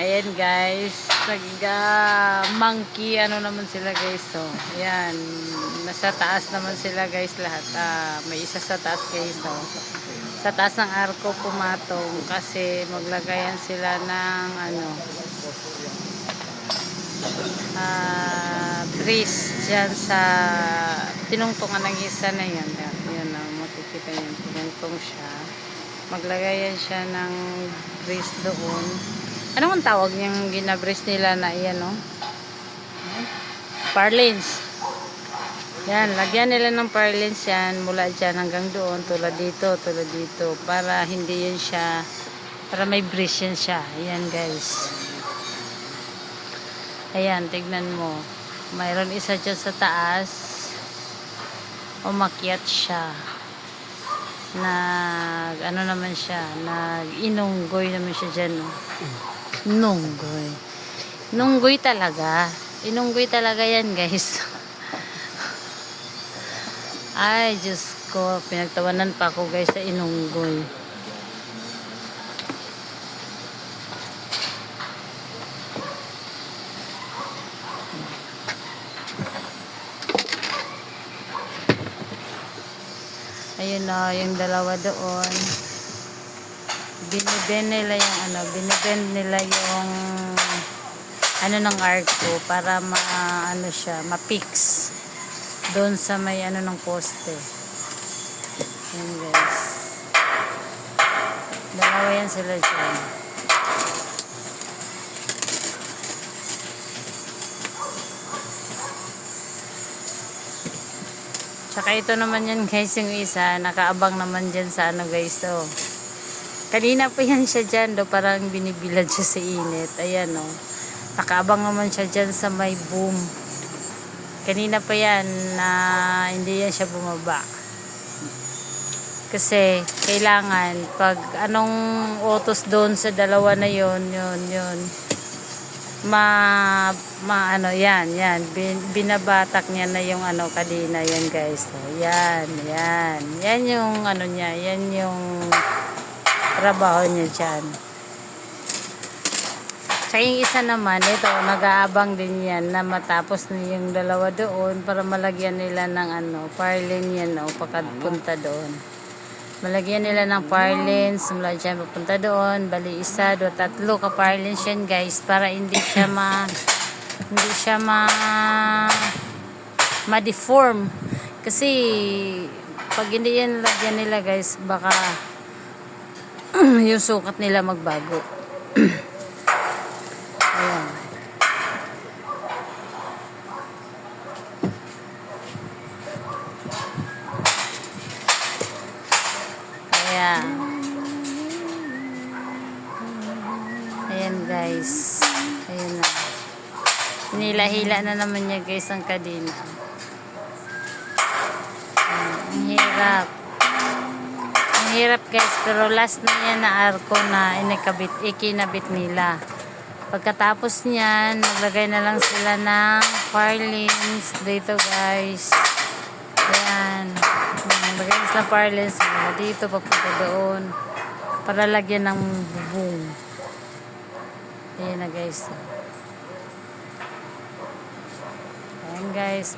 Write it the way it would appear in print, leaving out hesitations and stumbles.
Ayan guys, monkey ano naman sila guys. So, ayan, nasa taas naman sila guys lahat. May isa sa taas guys. So, sa taas ng arko pumatong kasi maglagayan sila ng ano, breeze dyan sa tinungtungan ng isa na yan. Yan ang makikita yan, tinungtong siya. Maglagayan siya ng breeze doon. Ano ang tawag niyang ginabris nila na iyan, no? Parlins. Yan, lagyan nila ng parlins yan mula dyan hanggang doon, tulad dito, para hindi yan siya, para may breeze yan siya. Ayan guys. Ayan, tignan mo. Mayroon isa dyan sa taas. Umakyat siya. Ano naman siya, inunggoy naman siya dyan, no? Nunggoy talaga. Inunggoy talaga yan guys. Ay Diyos ko, pinagtawanan pa ako guys sa inunggoy. Ayun na, yung dalawa doon. Binibend nila yung ano ng arko para ma-fix doon sa may ano ng poste. Yan guys. Dalawa yan sila dyan. Tsaka ito naman yan guys, yung isa nakaabang naman dyan sa ano guys, so kanina pa yan siya dyan, parang binibilad siya sa init. Ayan, o. Nakaabang naman siya dyan sa may boom. Kanina pa yan na hindi yan siya bumaba. Kasi, kailangan, pag anong utos doon sa dalawa na yun. Yan. Binabatak niya na yung ano kanina, yan guys. So, yan. Yan yung ano niya, yan yung trabaho niya dyan. Tsaka yung isa naman, ito, nag-aabang din yan na matapos na yung dalawa doon para malagyan nila ng ano, parlin yan, o, pagpunta doon. Malagyan nila ng parlins, mula dyan papunta doon, bali isa, dua, tatlo ka parlins yan guys, para hindi siya ma-deform. Kasi, pag hindi yan lagyan nila guys, baka yung sukat nila magbago. Ayan. Ayan guys. Ayan na. Hinila-hila na naman niya guys ang kadena. Ang hirap. Ang hirap guys, pero last na yan na arko na ikinabit nila. Pagkatapos niyan, naglagay na lang sila ng parlins dito guys. Ayan. Naglagay na sila parlins dito, papunta doon. Para lagyan ng bubong. Ayan na guys. Ayan guys.